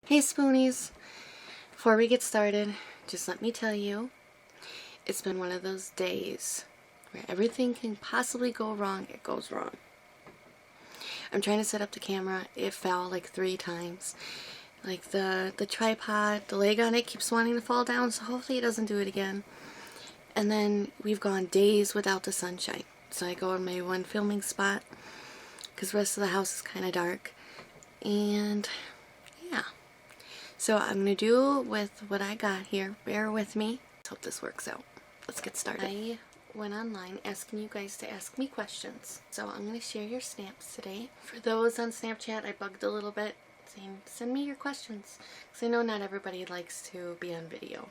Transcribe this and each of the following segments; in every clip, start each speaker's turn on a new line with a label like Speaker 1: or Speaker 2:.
Speaker 1: Hey Spoonies! Before we get started, just let me tell you, it's been one of those days where everything can possibly go wrong, it goes wrong. I'm trying to set up the camera, it fell like 3 times. Like the tripod, the leg on it keeps wanting to fall down, so hopefully it doesn't do it again. And then we've gone days without the sunshine. So I go in my one filming spot, because the rest of the house is kind of dark. And yeah. So I'm going to do with what I got here. Bear with me. Let's hope this works out. Let's get started. I went online asking you guys to ask me questions. So I'm going to share your snaps today. For those on Snapchat, I bugged a little bit saying send me your questions. Because I know not everybody likes to be on video.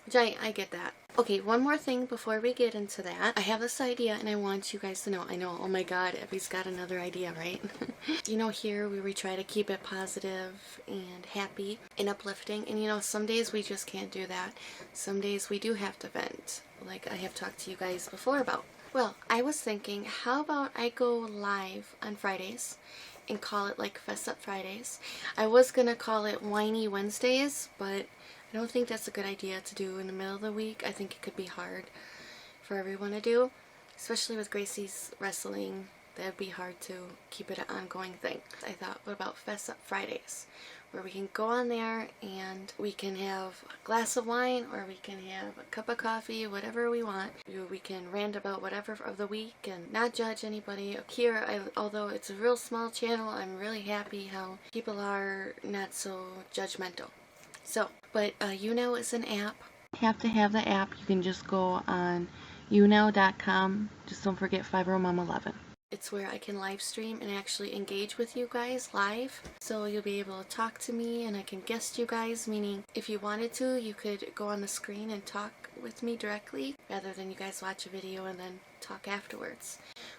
Speaker 1: Which I get that. Okay, one more thing before we get into that. I have this idea and I want you guys to know. I know, oh my god, Evie's got another idea, right? You know, here we try to keep it positive and happy and uplifting. And you know, some days we just can't do that. Some days we do have to vent, like I have talked to you guys before about. Well, I was thinking, how about I go live on Fridays and call it like Fess Up Fridays. I was gonna call it Whiny Wednesdays, but I don't think that's a good idea to do in the middle of the week. I think it could be hard for everyone to do, especially with Gracie's wrestling. That would be hard to keep it an ongoing thing. I thought, what about Fess Up Fridays, where we can go on there and we can have a glass of wine or we can have a cup of coffee, whatever we want. We can rant about whatever of the week and not judge anybody. Here, although it's a real small channel, I'm really happy how people are not so judgmental. So, but YouNow is an app. You have to have the app. You can just go on younow.com. Just don't forget Fibromom 11. It's where I can live stream and actually engage with you guys live. So you'll be able to talk to me and I can guest you guys, meaning if you wanted to, you could go on the screen and talk with me directly rather than you guys watch a video and then talk afterwards.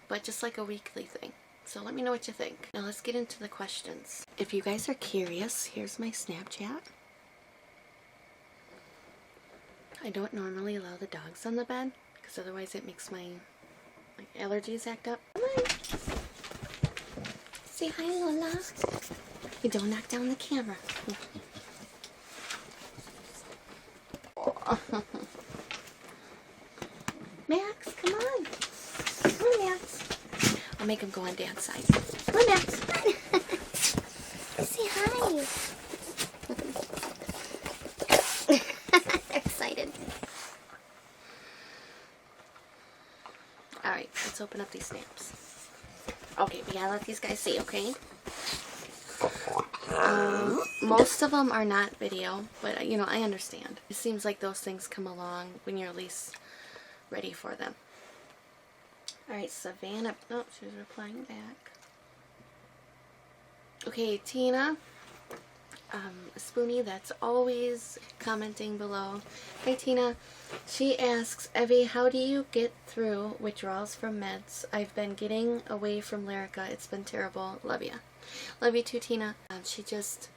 Speaker 1: But just like a weekly thing. So let me know what you think. Now let's get into the questions. If you guys are curious, here's my Snapchat. I don't normally allow the dogs on the bed because otherwise it makes my allergies act up. Come on. Say hi, Lola. You don't knock down the camera. Max, come on. Come on, Max. I'll make him go on Dad's side. Come on, Max. Say hi. Alright, let's open up these snaps. Okay, we gotta let these guys see, okay? Most of them are not video, but you know, I understand. It seems like those things come along when you're least ready for them. Alright, Savannah. Oh, she's replying back. Okay, Tina. A Spoonie that's always commenting below. Hi Tina. She asks, Evie, how do you get through withdrawals from meds? I've been getting away from Lyrica. It's been terrible. Love ya. Love you too, Tina. She just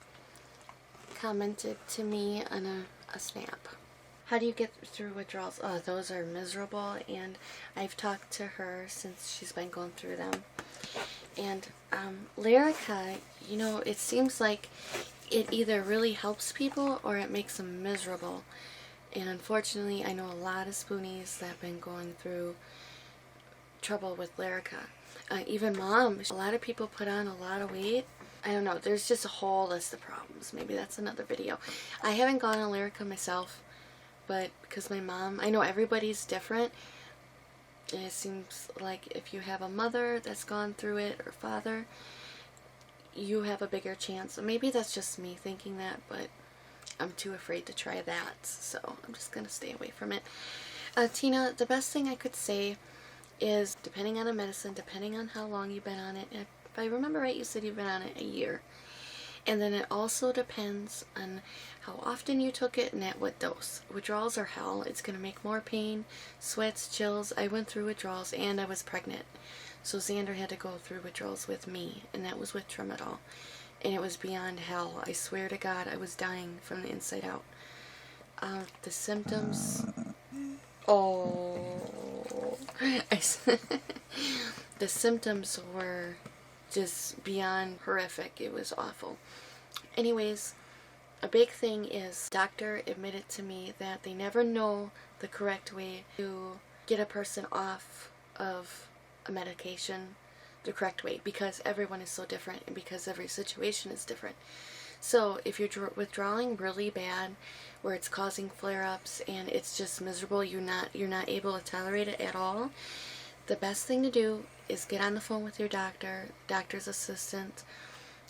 Speaker 1: commented to me on a snap. How do you get through withdrawals? Oh, those are miserable, and I've talked to her since she's been going through them. And Lyrica, you know, it seems like it either really helps people or it makes them miserable. And unfortunately, I know a lot of Spoonies that have been going through trouble with Lyrica. Even Mom, a lot of people put on a lot of weight. I don't know, there's just a whole list of problems. Maybe that's another video. I haven't gone on Lyrica myself, but because my mom, I know everybody's different. And it seems like if you have a mother that's gone through it or father, you have a bigger chance. Maybe that's just me thinking that, but I'm too afraid to try that, so I'm just gonna stay away from it. Tina, the best thing I could say is, depending on the medicine, depending on how long you've been on it, if I remember right, you said you've been on it a year. And then it also depends on how often you took it and at what dose. Withdrawals are hell. It's gonna make more pain, sweats, chills. I went through withdrawals and I was pregnant. So Xander had to go through withdrawals with me, and that was with Tramadol. And it was beyond hell. I swear to God, I was dying from the inside out. The symptoms... Oh... The symptoms were just beyond horrific. It was awful. Anyways, A big thing is, doctor admitted to me that they never know the correct way to get a person off of a medication the correct way, because everyone is so different and because every situation is different. So if you're withdrawing really bad, where it's causing flare-ups and it's just miserable, you're not able to tolerate it at all, the best thing to do is get on the phone with your doctor's assistant,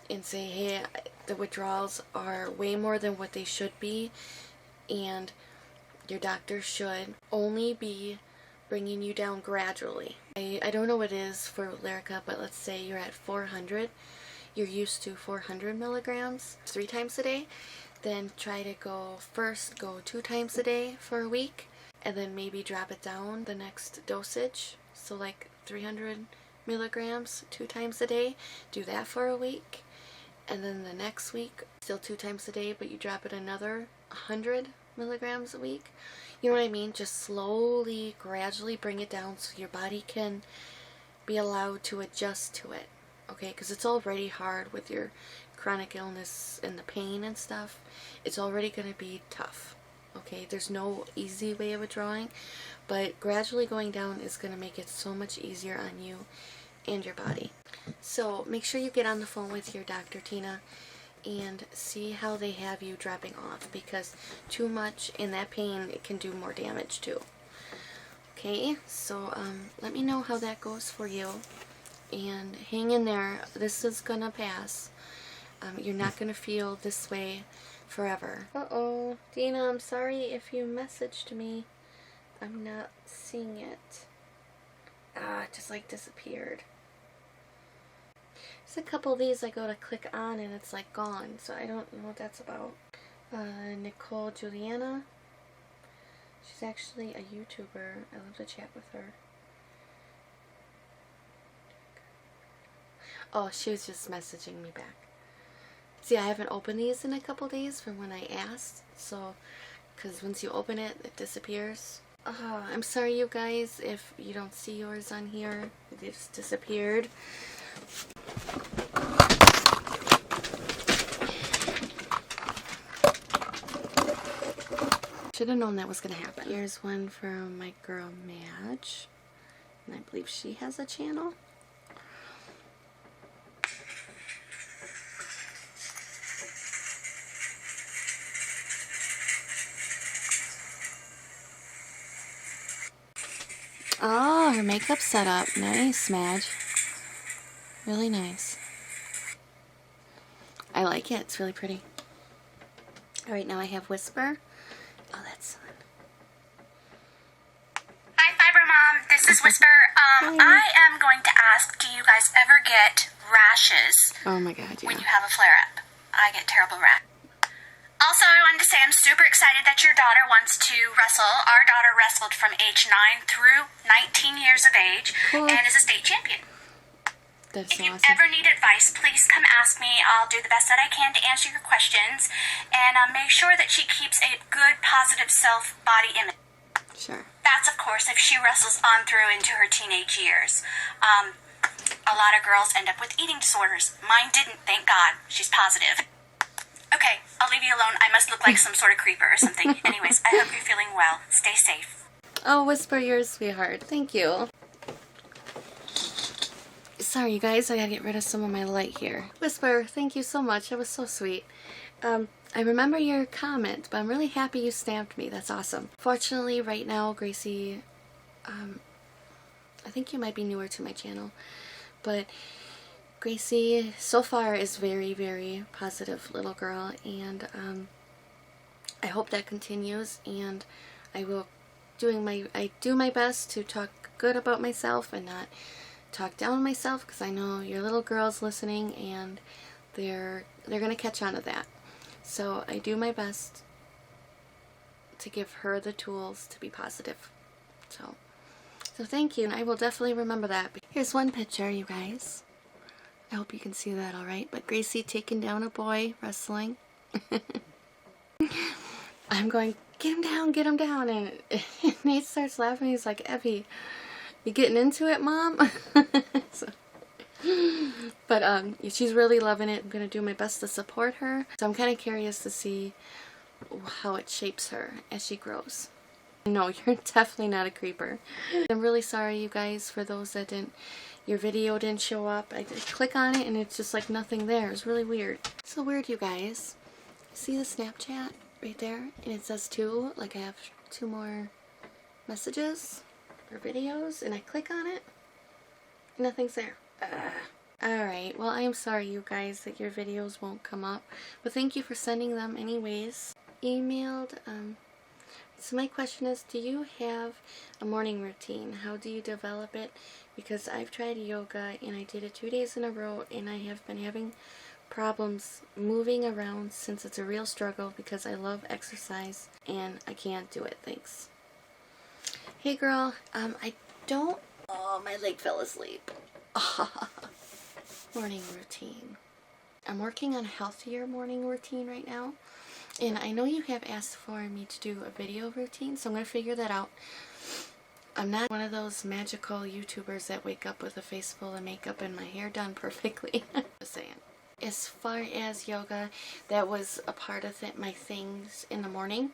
Speaker 1: and say, hey, the withdrawals are way more than what they should be, and your doctor should only be bringing you down gradually. I don't know what it is for Lyrica, but let's say you're at 400. You're used to 400 milligrams 3 times a day. Then try to go 2 times a day for a week, and then maybe drop it down the next dosage. So like 300 milligrams 2 times a day. Do that for a week. And then the next week, still 2 times a day, but you drop it another 100 milligrams a week. You know what I mean? Just slowly, gradually bring it down so your body can be allowed to adjust to it. Okay? Because it's already hard with your chronic illness and the pain and stuff. It's already going to be tough. Okay? There's no easy way of withdrawing, but gradually going down is going to make it so much easier on you and your body. So make sure you get on the phone with your doctor, Tina, and see how they have you dropping off, because too much in that pain, it can do more damage too. Okay, so let me know how that goes for you, and hang in there. This is gonna pass. You're not gonna feel this way forever. Uh-oh, Dina, I'm sorry if you messaged me. I'm not seeing it. It just like disappeared. There's a couple of these I go to click on and it's like gone, so I don't know what that's about. Nicole Juliana. She's actually a YouTuber. I love to chat with her. Oh, she was just messaging me back. See, I haven't opened these in a couple days from when I asked, so, because once you open it, it disappears. I'm sorry, you guys, if you don't see yours on here. They just disappeared. Should have known that was going to happen. Here's one from my girl Madge, and I believe she has a channel. Oh, her makeup setup. Nice, Madge. Really nice. I like it. It's really pretty. Alright, now I have Whisper. Oh, that's fun.
Speaker 2: Hi, Fibromom. This is Whisper. I am going to ask, do you guys ever get rashes?
Speaker 1: Oh my god, yeah.
Speaker 2: When you have a flare-up? I get terrible rash. Also, I wanted to say I'm super excited that your daughter wants to wrestle. Our daughter wrestled from age 9 through 19 years of age and is a state champion.
Speaker 1: That's
Speaker 2: if you
Speaker 1: awesome.
Speaker 2: ever need advice, please come ask me. I'll do the best that I can to answer your questions, and make sure that she keeps a good, positive self-body image.
Speaker 1: Sure.
Speaker 2: That's, of course, if she wrestles on through into her teenage years. A lot of girls end up with eating disorders. Mine didn't, thank God. She's positive. Okay, I'll leave you alone. I must look like some sort of creeper or something. Anyways, I hope you're feeling well. Stay safe.
Speaker 1: Oh, Whisper, you're a sweetheart. Thank you. Sorry, you guys. I gotta get rid of some of my light here. Whisper, thank you so much. That was so sweet. I remember your comment, but I'm really happy you stamped me. That's awesome. Fortunately, right now, Gracie, I think you might be newer to my channel, but Gracie so far is very, very positive little girl, and I hope that continues, and I do my best to talk good about myself and not talk down on myself, because I know your little girl's listening and they're gonna catch on to that. So I do my best to give her the tools to be positive. So thank you, and I will definitely remember that. Here's one picture, you guys. I hope you can see that all right. But Gracie taking down a boy wrestling. I'm going, get him down. And Nate starts laughing. He's like, Evie, you getting into it, Mom? So, But she's really loving it. I'm going to do my best to support her. So I'm kind of curious to see how it shapes her as she grows. No, you're definitely not a creeper. I'm really sorry, you guys, for those that your video didn't show up. I just click on it and it's just like nothing there. It's really weird. So weird, you guys. See the Snapchat right there? And it says 2, like I have 2 more messages or videos, and I click on it, nothing's there. Alright, well, I am sorry, you guys, that your videos won't come up, but thank you for sending them anyways. Emailed, so my question is, do you have a morning routine? How do you develop it? Because I've tried yoga, and I did it 2 days in a row, and I have been having problems moving around since it's a real struggle because I love exercise, and I can't do it, thanks. Hey girl, I don't, oh, my leg fell asleep. Morning routine. I'm working on a healthier morning routine right now, and I know you have asked for me to do a video routine, so I'm going to figure that out. I'm not one of those magical YouTubers that wake up with a face full of makeup and my hair done perfectly. Just saying. As far as yoga, that was a part of my things in the morning.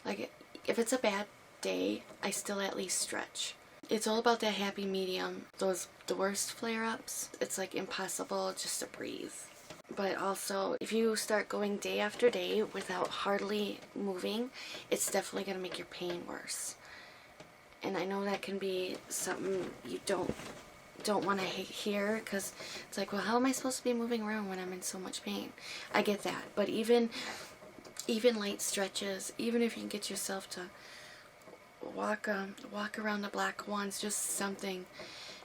Speaker 1: Like, if it's a bad day, I still at least stretch. It's all about that happy medium. The worst flare-ups, it's like impossible just to breathe. But also, if you start going day after day without hardly moving, it's definitely going to make your pain worse. And I know that can be something you don't want to hear, because it's like, well, how am I supposed to be moving around when I'm in so much pain? I get that, but even light stretches, even if you can get yourself to walk around the block once, just something.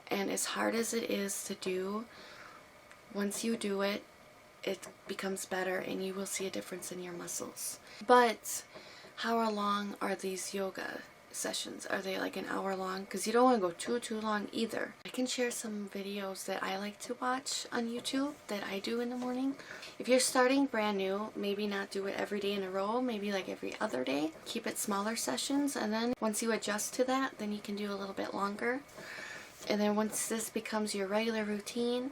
Speaker 1: And as hard as it is to do, once you do it, it becomes better and you will see a difference in your muscles. But how long are these yoga sessions? Are they like an hour long? Because you don't want to go too long either. I can share some videos that I like to watch on YouTube that I do in the morning. If you're starting brand new, maybe not do it every day in a row, maybe like every other day. Keep it smaller sessions, and then once you adjust to that, then you can do a little bit longer. And then once this becomes your regular routine,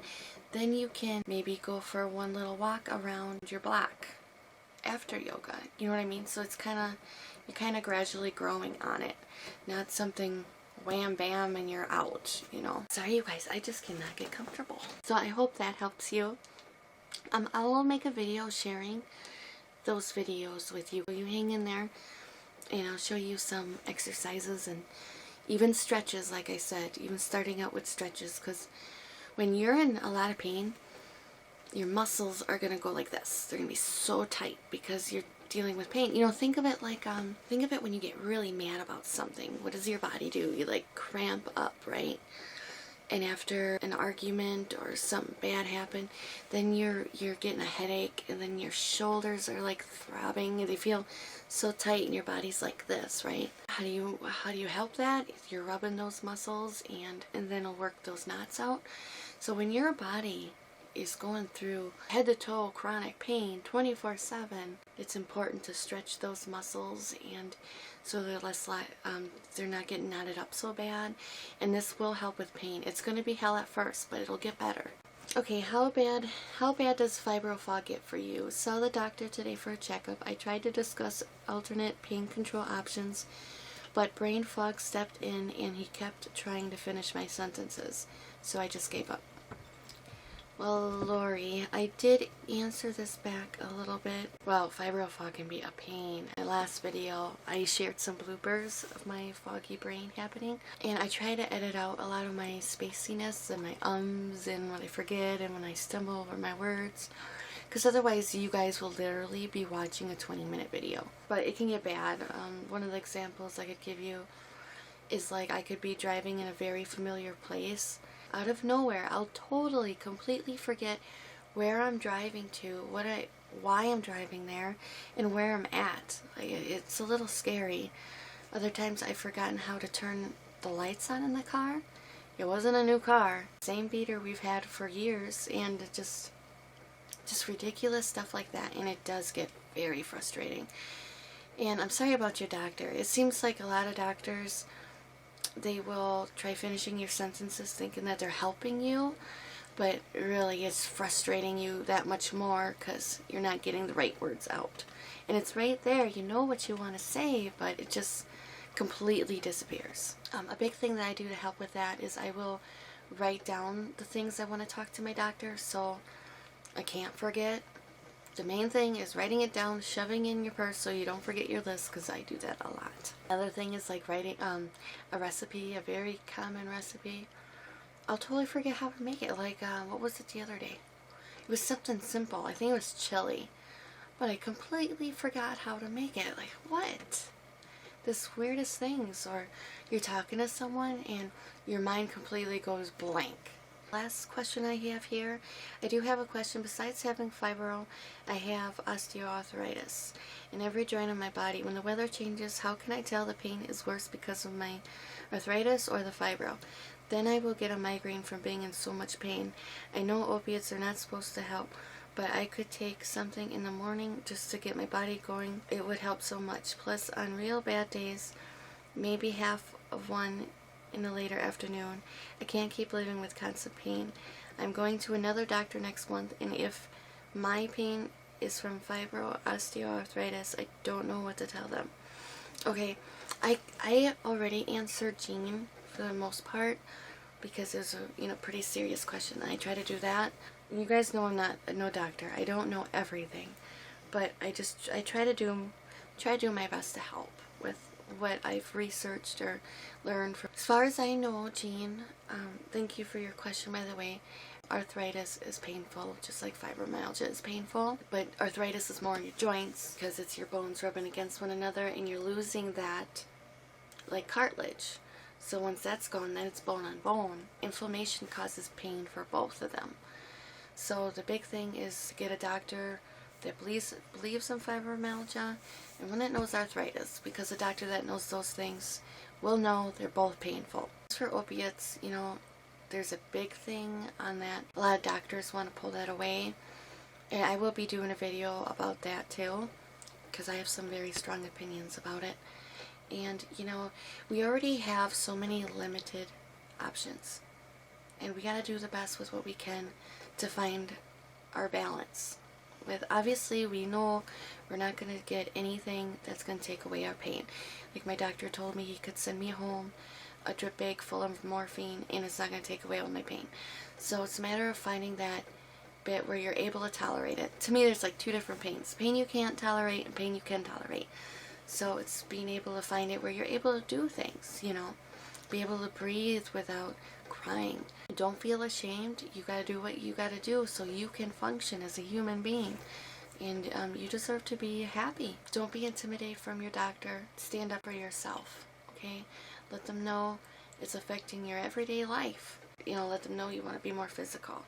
Speaker 1: then you can maybe go for one little walk around your block after yoga. You know what I mean? So it's you're kind of gradually growing on it. Not something wham bam and you're out, you know. Sorry you guys, I just cannot get comfortable. So I hope that helps you. I will make a video sharing those videos with you. You hang in there and I'll show you some exercises and even stretches, like I said, even starting out with stretches, because when you're in a lot of pain, your muscles are going to go like this. They're going to be so tight because you're dealing with pain. You know, think of it like, think of it when you get really mad about something. What does your body do? You like cramp up, right? And after an argument or something bad happened, then you're getting a headache, and then your shoulders are like throbbing, and they feel so tight, and your body's like this, right? How do you help that? You're rubbing those muscles, and then it'll work those knots out. So when your body is going through head to toe chronic pain 24/7, it's important to stretch those muscles, and so they're not getting knotted up so bad, and this will help with pain. It's going to be hell at first, but it'll get better. Okay, how bad does Fibro Fog get for you? Saw the doctor today for a checkup. I tried to discuss alternate pain control options, but brain fog stepped in and he kept trying to finish my sentences, so I just gave up. Well, Lori, I did answer this back a little bit. Well, Fibro Fog can be a pain. In my last video, I shared some bloopers of my foggy brain happening, and I try to edit out a lot of my spaciness and my ums and when I forget and when I stumble over my words, because otherwise you guys will literally be watching a 20-minute video. But it can get bad. One of the examples I could give you is like I could be driving in a very familiar place. Out of nowhere, I'll totally, completely forget where I'm driving to, why I'm driving there, and where I'm at. Like, it's a little scary. Other times I've forgotten how to turn the lights on in the car. It wasn't a new car. Same beater we've had for years, and it just ridiculous stuff like that, and it does get very frustrating. And I'm sorry about your doctor. It seems like a lot of doctors, they will try finishing your sentences thinking that they're helping you. but really it's frustrating you that much more because you're not getting the right words out. And it's right there, you know what you want to say, but it just completely disappears. A big thing that I do to help with that is I will write down the things I want to talk to my doctor so I can't forget. The main thing is writing it down, shoving in your purse so you don't forget your list, because I do that a lot. Another thing is like writing a recipe, a very common recipe. I'll totally forget how to make it. Like, what was it the other day? It was something simple. I think it was chili. But I completely forgot how to make it. Like, what? This weirdest things. Or you're talking to someone and your mind completely goes blank. Last question I have here. I do have a question. Besides having fibro, I have osteoarthritis in every joint of my body. When the weather changes, how can I tell the pain is worse because of my arthritis or the fibro? Then I will get a migraine from being in so much pain. I know opiates are not supposed to help, but I could take something in the morning just to get my body going. It would help so much. Plus, on real bad days, maybe half of one in the later afternoon. I can't keep living with constant pain. I'm going to another doctor next month, and if my pain is from fibro osteoarthritis, I don't know what to tell them. Okay, I already answered Jean for the most part because it was a pretty serious question. I try to do that. You guys know I'm not no doctor. I don't know everything, but I try to do my best to help with what I've researched or learned from. As far as I know, Jean, thank you for your question, by the way. Arthritis is painful, just like fibromyalgia is painful, but arthritis is more in your joints because it's your bones rubbing against one another and you're losing that like cartilage. So once that's gone, then it's bone on bone. Inflammation causes pain for both of them. So the big thing is to get a doctor that believes in fibromyalgia and one that knows arthritis, because a doctor that knows those things will know they're both painful. As for opiates, there's a big thing on that. A lot of doctors want to pull that away, and I will be doing a video about that too, because I have some very strong opinions about it. And we already have so many limited options, and we got to do the best with what we can to find our balance. With obviously we know we're not going to get anything that's going to take away our pain. Like my doctor told me he could send me home a drip bag full of morphine and it's not going to take away all my pain. So it's a matter of finding that bit where you're able to tolerate it. To me, there's like two different pains: pain you can't tolerate and pain you can tolerate. So it's being able to find it where you're able to do things, be able to breathe without crying. Don't feel ashamed. You gotta do what you gotta do so you can function as a human being. And you deserve to be happy. Don't be intimidated from your doctor. Stand up for yourself, okay? Let them know it's affecting your everyday life. Let them know you want to be more physical.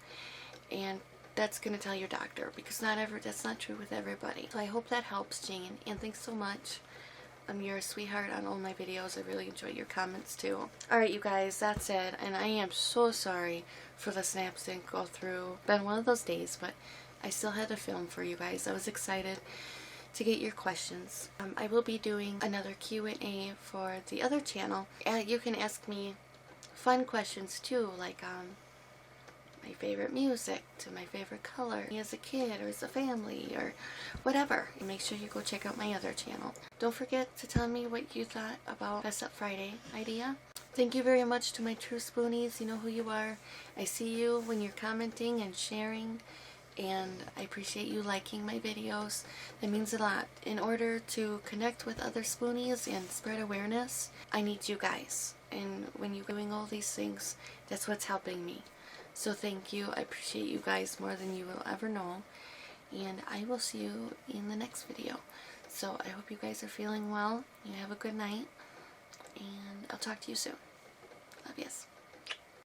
Speaker 1: And that's going to tell your doctor, because that's not true with everybody. So I hope that helps, Jane, and thanks so much. You're a sweetheart on all my videos. I really enjoy your comments too. Alright, you guys, that's it, and I am so sorry for the snaps didn't go through. Been one of those days, but I still had to film for you guys. I was excited to get your questions. I will be doing another Q&A for the other channel, and you can ask me fun questions too, like my favorite music, to my favorite color as a kid or as a family or whatever. And make sure you go check out my other channel. Don't forget to tell me what you thought about Fess Up Friday idea. Thank you very much to my true spoonies. You know who you are. I see you when you're commenting and sharing, and I appreciate you liking my videos. That means a lot. In order to connect with other spoonies and spread awareness, I need you guys. And when you're doing all these things, that's what's helping me. So thank you. I appreciate you guys more than you will ever know. And I will see you in the next video. So I hope you guys are feeling well. You have a good night. And I'll talk to you soon. Love yous.